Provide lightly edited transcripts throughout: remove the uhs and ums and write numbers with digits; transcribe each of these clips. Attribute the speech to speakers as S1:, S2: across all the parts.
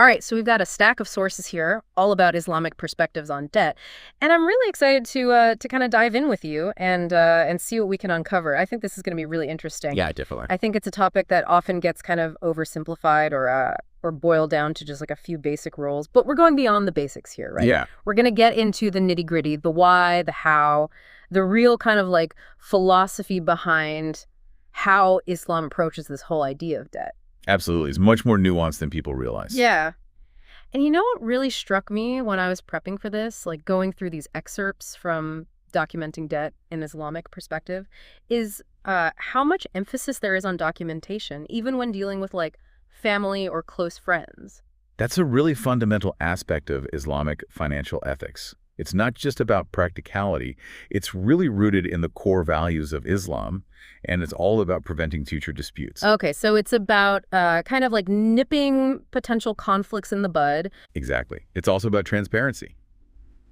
S1: All right, so we've got a stack of sources here, all about Islamic perspectives on debt, and I'm really excited to kind of dive in with you and see what we can uncover. I think this is going to be really interesting.
S2: Yeah, definitely.
S1: I think it's a topic that often gets kind of oversimplified or boiled down to just like a few basic rules, but we're going beyond the basics here, right?
S2: Yeah,
S1: We're going to get into the nitty-gritty, the why, the how, the real kind of like philosophy behind how Islam approaches this whole idea of debt.
S2: absolutely. It's much more nuanced than people realize.
S1: Yeah. And you know what really struck me when I was prepping for this, like going through these excerpts from documenting debt in Islamic perspective, is how much emphasis there is on documentation, even when dealing with like family or close friends.
S2: That's a really fundamental aspect of Islamic financial ethics. It's not just about practicality. It's really rooted in the core values of Islam, and it's all about preventing future disputes.
S1: Okay, so it's about kind of like nipping potential conflicts in the bud.
S2: Exactly. It's also about transparency,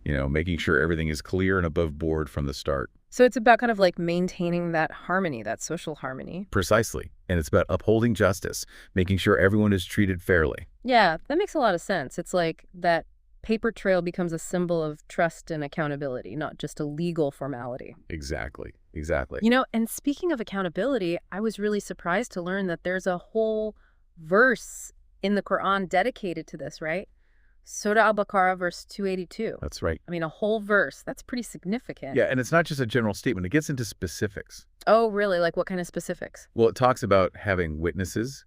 S2: making sure everything is clear and above board from the start.
S1: So it's about kind of like maintaining that harmony, that social harmony.
S2: Precisely. And it's about upholding justice, making sure everyone is treated fairly.
S1: Yeah, that makes a lot of sense. It's like that paper trail becomes a symbol of trust and accountability, not just a legal formality.
S2: Exactly. Exactly.
S1: And speaking of accountability, I was really surprised to learn that there's a whole verse in the Quran dedicated to this, right? Surah Al-Baqarah, verse 282.
S2: That's right.
S1: I mean, a whole verse. That's pretty significant.
S2: Yeah, and it's not just a general statement. It gets into specifics.
S1: Oh, really? Like what kind of specifics?
S2: Well, it talks about having witnesses,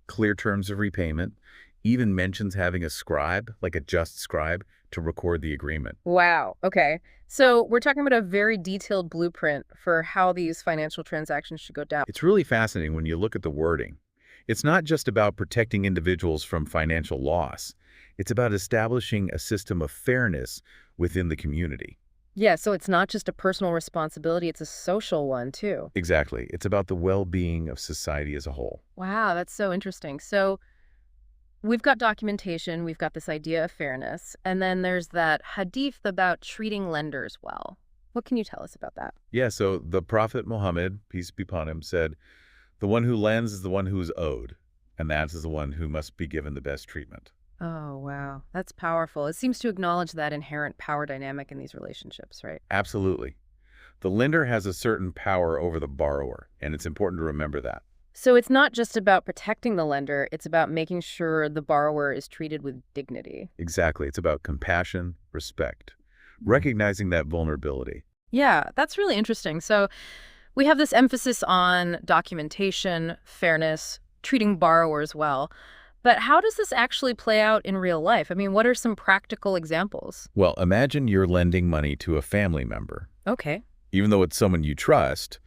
S2: clear terms of repayment, even mentions having a scribe, like a just scribe, to record the agreement.
S1: Wow. Okay. So we're talking about a very detailed blueprint for how these financial transactions should go down.
S2: It's really fascinating when you look at the wording. It's not just about protecting individuals from financial loss. It's about establishing a system of fairness within the community.
S1: Yeah, so it's not just a personal responsibility, it's a social one too.
S2: Exactly. It's about the well-being of society as a whole.
S1: Wow, that's so interesting. So we've got documentation, we've got this idea of fairness, and then there's that hadith about treating lenders well. What can you tell us about that?
S2: Yeah, so the Prophet Muhammad, peace be upon him, said, "The one who lends is the one who is owed, and that is the one who must be given the best treatment."
S1: Oh, wow. That's powerful. It seems to acknowledge that inherent power dynamic in these relationships, right?
S2: Absolutely. The lender has a certain power over the borrower, and it's important to remember that.
S1: So it's not just about protecting the lender, it's about making sure the borrower is treated with dignity.
S2: Exactly. It's about compassion, respect, recognizing that vulnerability.
S1: Yeah, that's really interesting. So we have this emphasis on documentation, fairness, treating borrowers well. But how does this actually play out in real life? I mean, what are some practical examples?
S2: Well, imagine you're lending money to a family member.
S1: Okay.
S2: Even though it's someone you trust,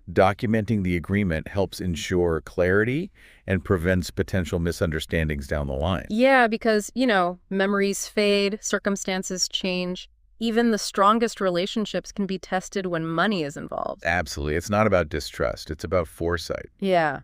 S2: documenting the agreement helps ensure clarity and prevents potential misunderstandings down the line.
S1: Yeah, because, memories fade, circumstances change. Even the strongest relationships can be tested when money is involved.
S2: Absolutely. It's not about distrust. It's about foresight,
S1: Yeah.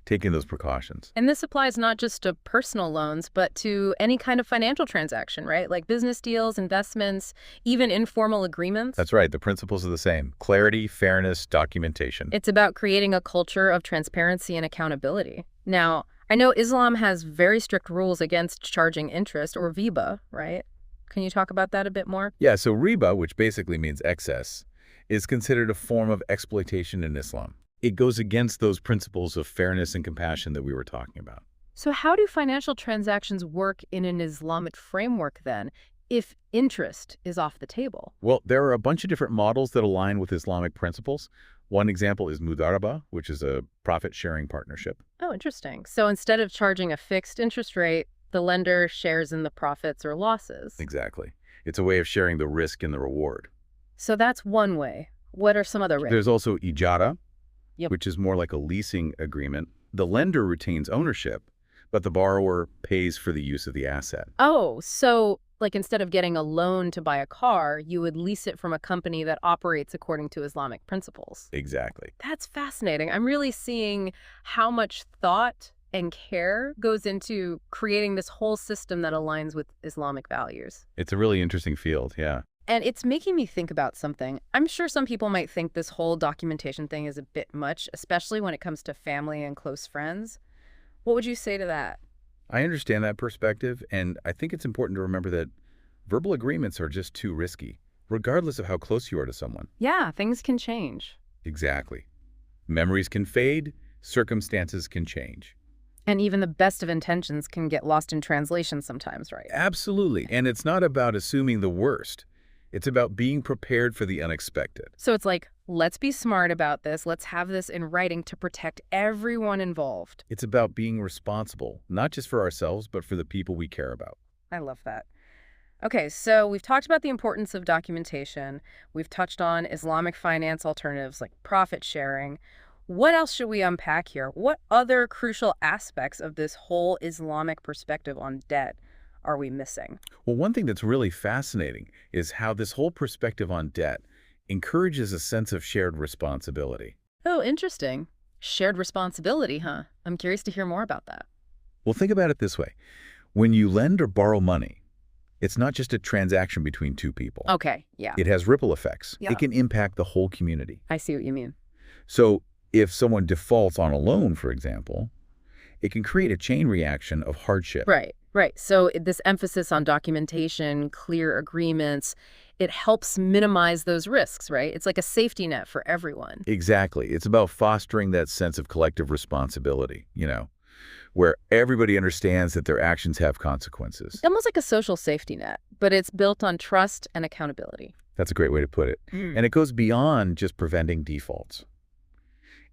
S2: taking those precautions.
S1: And this applies not just to personal loans, but to any kind of financial transaction, right? Like business deals, investments, even informal agreements.
S2: That's right. The principles are the same. Clarity, fairness, documentation.
S1: It's about creating a culture of transparency and accountability. Now, I know Islam has very strict rules against charging interest or riba, right? Can you talk about that a bit more?
S2: Yeah, so riba, which basically means excess, is considered a form of exploitation in Islam. It goes against those principles of fairness and compassion that we were talking about.
S1: So how do financial transactions work in an Islamic framework then, if interest is off the table?
S2: Well, there are a bunch of different models that align with Islamic principles. One example is mudaraba, which is a profit-sharing partnership.
S1: Oh, interesting. So instead of charging a fixed interest rate, the lender shares in the profits or losses.
S2: Exactly. It's a way of sharing the risk and the reward.
S1: So that's one way. What are some other ways?
S2: There's also ijara,
S1: Yep.
S2: which is more like a leasing agreement. The lender retains ownership, but the borrower pays for the use of the asset.
S1: Oh, so like instead of getting a loan to buy a car, you would lease it from a company that operates according to Islamic principles.
S2: Exactly.
S1: That's fascinating. I'm really seeing how much thought and care goes into creating this whole system that aligns with Islamic values.
S2: It's a really interesting field, yeah.
S1: And it's making me think about something. I'm sure some people might think this whole documentation thing is a bit much, especially when it comes to family and close friends. What would you say to that?
S2: I understand that perspective, and I think it's important to remember that verbal agreements are just too risky, regardless of how close you are to someone.
S1: Yeah, things can change.
S2: Exactly. Memories can fade, circumstances can change.
S1: And even the best of intentions can get lost in translation sometimes, right?
S2: Absolutely. And it's not about assuming the worst. It's about being prepared for the unexpected.
S1: So it's like, let's be smart about this. Let's have this in writing to protect everyone involved.
S2: It's about being responsible, not just for ourselves, but for the people we care about.
S1: I love that. Okay, so we've talked about the importance of documentation. We've touched on Islamic finance alternatives like profit sharing. What else should we unpack here? What other crucial aspects of this whole Islamic perspective on debt are we missing?
S2: Well, one thing that's really fascinating is how this whole perspective on debt encourages a sense of shared responsibility.
S1: Oh, interesting. Shared responsibility, huh? I'm curious to hear more about that.
S2: Well, think about it this way. When you lend or borrow money, it's not just a transaction between two people.
S1: Okay, yeah.
S2: It has ripple effects.
S1: Yeah.
S2: It can impact the whole community.
S1: I see what you mean.
S2: So if someone defaults on a loan, for example, it can create a chain reaction of hardship.
S1: Right, right. So this emphasis on documentation, clear agreements, it helps minimize those risks, right? It's like a safety net for everyone.
S2: Exactly. It's about fostering that sense of collective responsibility, where everybody understands that their actions have consequences.
S1: Almost like a social safety net, but it's built on trust and accountability.
S2: That's a great way to put it. And it goes beyond just preventing defaults.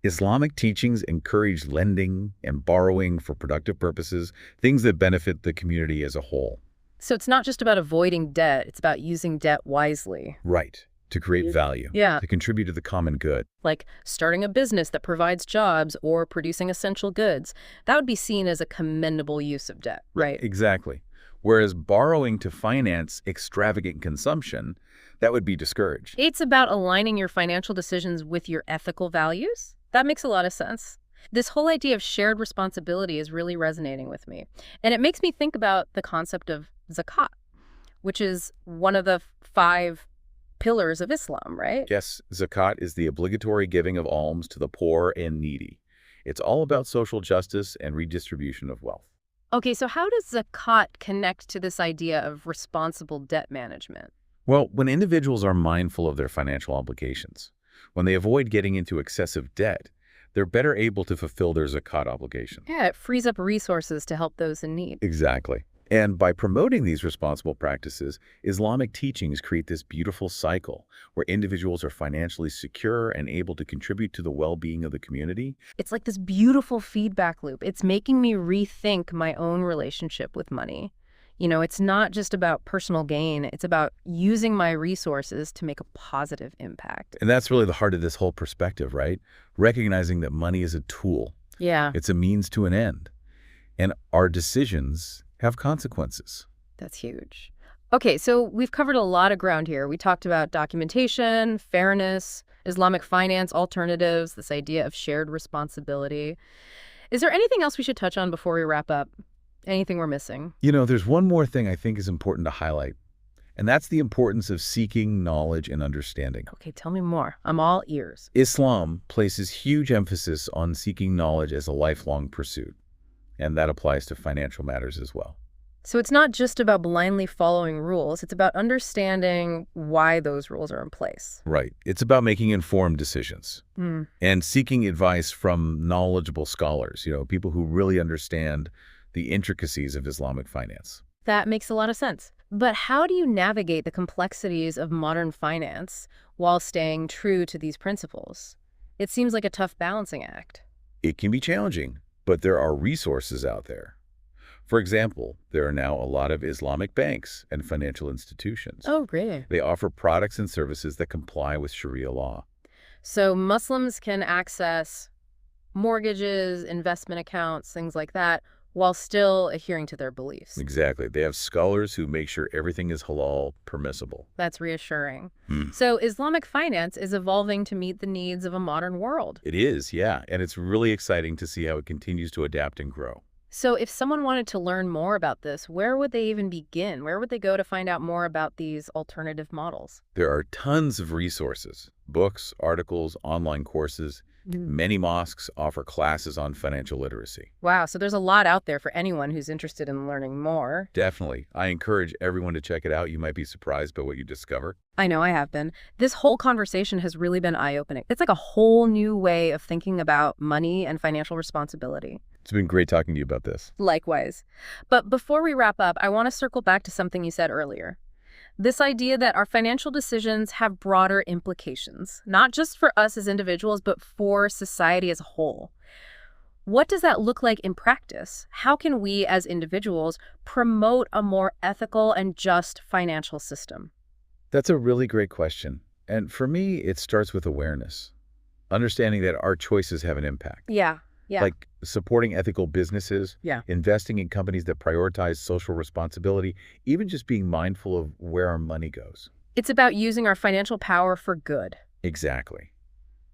S2: Islamic teachings encourage lending and borrowing for productive purposes, things that benefit the community as a whole.
S1: So it's not just about avoiding debt, it's about using debt wisely.
S2: Right. To create value.
S1: Yeah.
S2: To contribute to the common good.
S1: Like starting a business that provides jobs or producing essential goods. That would be seen as a commendable use of debt, right?
S2: Exactly. Whereas borrowing to finance extravagant consumption, that would be discouraged.
S1: It's about aligning your financial decisions with your ethical values. That makes a lot of sense. This whole idea of shared responsibility is really resonating with me. And it makes me think about the concept of zakat, which is one of the 5 pillars of Islam, right?
S2: Yes, zakat is the obligatory giving of alms to the poor and needy. It's all about social justice and redistribution of wealth.
S1: Okay, so how does zakat connect to this idea of responsible debt management?
S2: Well, when individuals are mindful of their financial obligations, when they avoid getting into excessive debt, they're better able to fulfill their zakat obligation.
S1: Yeah, it frees up resources to help those in need.
S2: Exactly. And by promoting these responsible practices, Islamic teachings create this beautiful cycle where individuals are financially secure and able to contribute to the well-being of the community.
S1: It's like this beautiful feedback loop. It's making me rethink my own relationship with money. It's not just about personal gain. It's about using my resources to make a positive impact.
S2: And that's really the heart of this whole perspective, right? Recognizing that money is a tool.
S1: Yeah,
S2: It's a means to an end. And our decisions have consequences.
S1: that's huge. Okay, so we've covered a lot of ground here. We talked about documentation, fairness, Islamic finance alternatives, this idea of shared responsibility. Is there anything else we should touch on before we wrap up? Anything we're missing?
S2: There's one more thing I think is important to highlight, and that's the importance of seeking knowledge and understanding.
S1: Okay, tell me more. I'm all ears.
S2: Islam places huge emphasis on seeking knowledge as a lifelong pursuit, and that applies to financial matters as well.
S1: So it's not just about blindly following rules. It's about understanding why those rules are in place.
S2: Right. It's about making informed decisions
S1: Hmm.
S2: and seeking advice from knowledgeable scholars, people who really understand the intricacies of Islamic finance.
S1: That makes a lot of sense. But how do you navigate the complexities of modern finance while staying true to these principles? It seems like a tough balancing act.
S2: It can be challenging, but there are resources out there. For example, there are now a lot of Islamic banks and financial institutions.
S1: Oh, really?
S2: They offer products and services that comply with Sharia law.
S1: So Muslims can access mortgages, investment accounts, things like that, while still adhering to their beliefs.
S2: Exactly. They have scholars who make sure everything is halal permissible.
S1: That's reassuring.
S2: Hmm.
S1: So Islamic finance is evolving to meet the needs of a modern world.
S2: It is, yeah. And it's really exciting to see how it continues to adapt and grow.
S1: So if someone wanted to learn more about this, where would they even begin? Where would they go to find out more about these alternative models?
S2: There are tons of resources, books, articles, online courses.
S1: Mhm.
S2: Many mosques offer classes on financial literacy.
S1: Wow, so there's a lot out there for anyone who's interested in learning more.
S2: Definitely. I encourage everyone to check it out. You might be surprised by what you discover.
S1: I know I have been. This whole conversation has really been eye-opening. It's like a whole new way of thinking about money and financial responsibility.
S2: It's been great talking to you about this.
S1: Likewise. But before we wrap up, I want to circle back to something you said earlier. This idea that our financial decisions have broader implications, not just for us as individuals, but for society as a whole. What does that look like in practice? How can we as individuals promote a more ethical and just financial system?
S2: That's a really great question. And for me, it starts with awareness, understanding that our choices have an impact.
S1: Yeah, yeah,
S2: Like supporting ethical businesses,
S1: yeah.
S2: investing in companies that prioritize social responsibility, even just being mindful of where our money goes.
S1: It's about using our financial power for good.
S2: Exactly.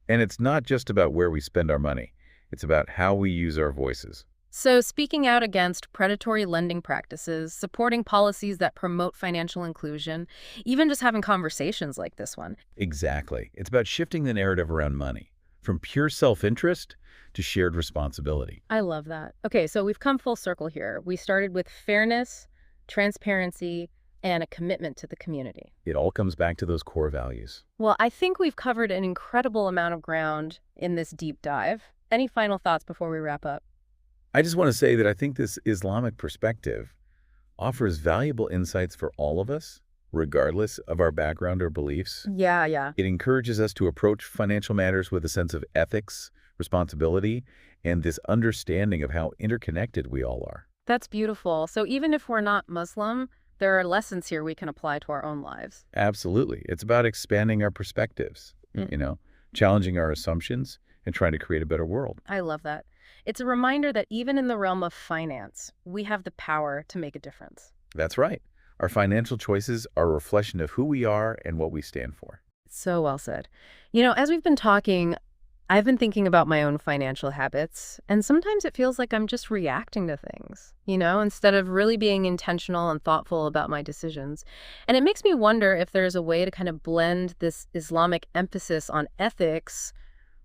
S2: And it's not just about where we spend our money. It's about how we use our voices.
S1: So, speaking out against predatory lending practices, supporting policies that promote financial inclusion, even just having conversations like this one.
S2: Exactly. It's about shifting the narrative around money from pure self-interest to shared responsibility.
S1: I love that. Okay, so we've come full circle here. We started with fairness, transparency, and a commitment to the community.
S2: It all comes back to those core values.
S1: Well, I think we've covered an incredible amount of ground in this deep dive. Any final thoughts before we wrap up?
S2: I just want to say that I think this Islamic perspective offers valuable insights for all of us, regardless of our background or beliefs.
S1: Yeah, yeah.
S2: It encourages us to approach financial matters with a sense of ethics, responsibility, and this understanding of how interconnected we all are.
S1: That's beautiful. So even if we're not Muslim, there are lessons here we can apply to our own lives.
S2: Absolutely. It's about expanding our perspectives,
S1: Mm.
S2: challenging our assumptions and trying to create a better world.
S1: I love that. It's a reminder that even in the realm of finance, we have the power to make a difference.
S2: That's right. Our financial choices are a reflection of who we are and what we stand for.
S1: So well said. As we've been talking, I've been thinking about my own financial habits, and sometimes it feels like I'm just reacting to things, instead of really being intentional and thoughtful about my decisions. And it makes me wonder if there's a way to kind of blend this Islamic emphasis on ethics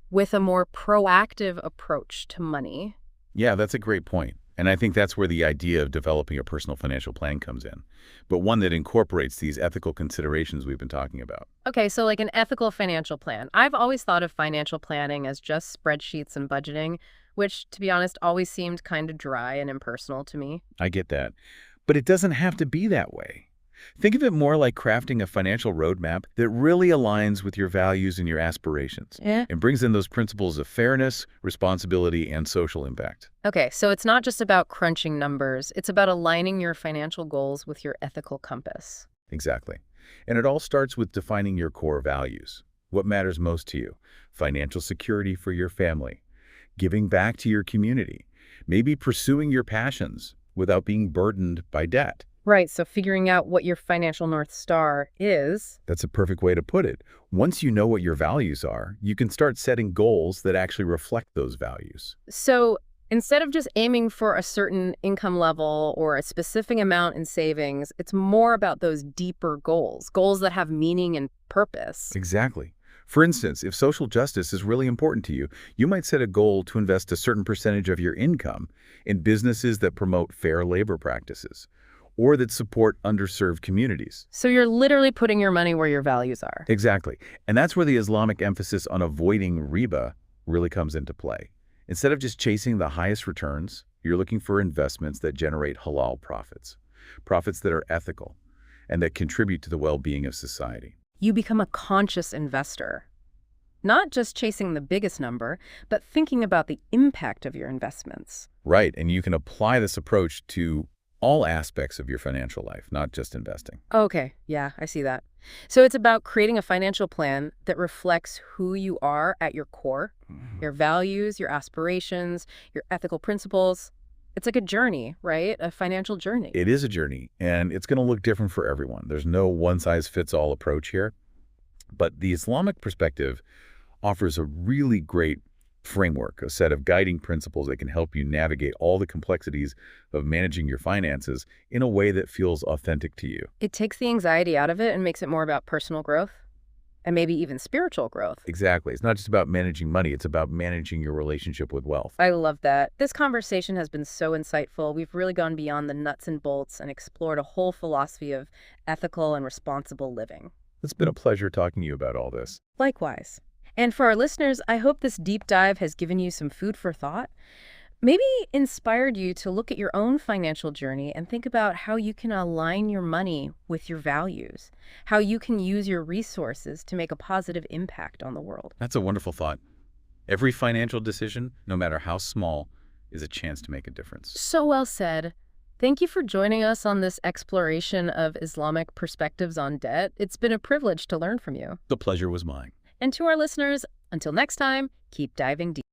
S1: with a more proactive approach to money.
S2: Yeah, that's a great point. And I think that's where the idea of developing a personal financial plan comes in, but one that incorporates these ethical considerations we've been talking about.
S1: Okay, so like an ethical financial plan. I've always thought of financial planning as just spreadsheets and budgeting, which, to be honest, always seemed kind of dry and impersonal to me.
S2: I get that. But it doesn't have to be that way. Think of it more like crafting a financial roadmap that really aligns with your values and your aspirations
S1: Yeah.
S2: and brings in those principles of fairness, responsibility, and social impact.
S1: Okay, so it's not just about crunching numbers. It's about aligning your financial goals with your ethical compass.
S2: Exactly. And it all starts with defining your core values. What matters most to you? Financial security for your family, giving back to your community, maybe pursuing your passions without being burdened by debt.
S1: Right, so figuring out what your financial North Star is.
S2: That's a perfect way to put it. Once you know what your values are, you can start setting goals that actually reflect those values.
S1: So instead of just aiming for a certain income level or a specific amount in savings, it's more about those deeper goals, goals that have meaning and purpose.
S2: Exactly. For instance, if social justice is really important to you, you might set a goal to invest a certain percentage of your income in businesses that promote fair labor practices or that support underserved communities.
S1: So you're literally putting your money where your values are.
S2: Exactly. And that's where the Islamic emphasis on avoiding riba really comes into play. Instead of just chasing the highest returns, you're looking for investments that generate halal profits, profits that are ethical, and that contribute to the well-being of society.
S1: You become a conscious investor, not just chasing the biggest number, but thinking about the impact of your investments.
S2: Right, and you can apply this approach to all aspects of your financial life, not just investing.
S1: Okay, yeah, I see that. So it's about creating a financial plan that reflects who you are at your core, your values, your aspirations, your ethical principles. It's like a journey, right? A financial journey.
S2: It is a journey, and it's going to look different for everyone. There's no one-size-fits-all approach here. But the Islamic perspective offers a really great framework, a set of guiding principles that can help you navigate all the complexities of managing your finances in a way that feels authentic to you.
S1: It takes the anxiety out of it and makes it more about personal growth. and maybe even spiritual growth.
S2: Exactly. It's not just about managing money, it's about managing your relationship with wealth.
S1: I love that. This conversation has been so insightful. We've really gone beyond the nuts and bolts and explored a whole philosophy of ethical and responsible living.
S2: It's been a pleasure talking to you about all this.
S1: Likewise. And for our listeners, I hope this deep dive has given you some food for thought, maybe inspired you to look at your own financial journey and think about how you can align your money with your values, how you can use your resources to make a positive impact on the world.
S2: That's a wonderful thought. Every financial decision, no matter how small, is a chance to make a difference.
S1: So well said. Thank you for joining us on this exploration of Islamic perspectives on debt. It's been a privilege to learn from you.
S2: The pleasure was mine.
S1: And to our listeners, until next time, keep diving deep.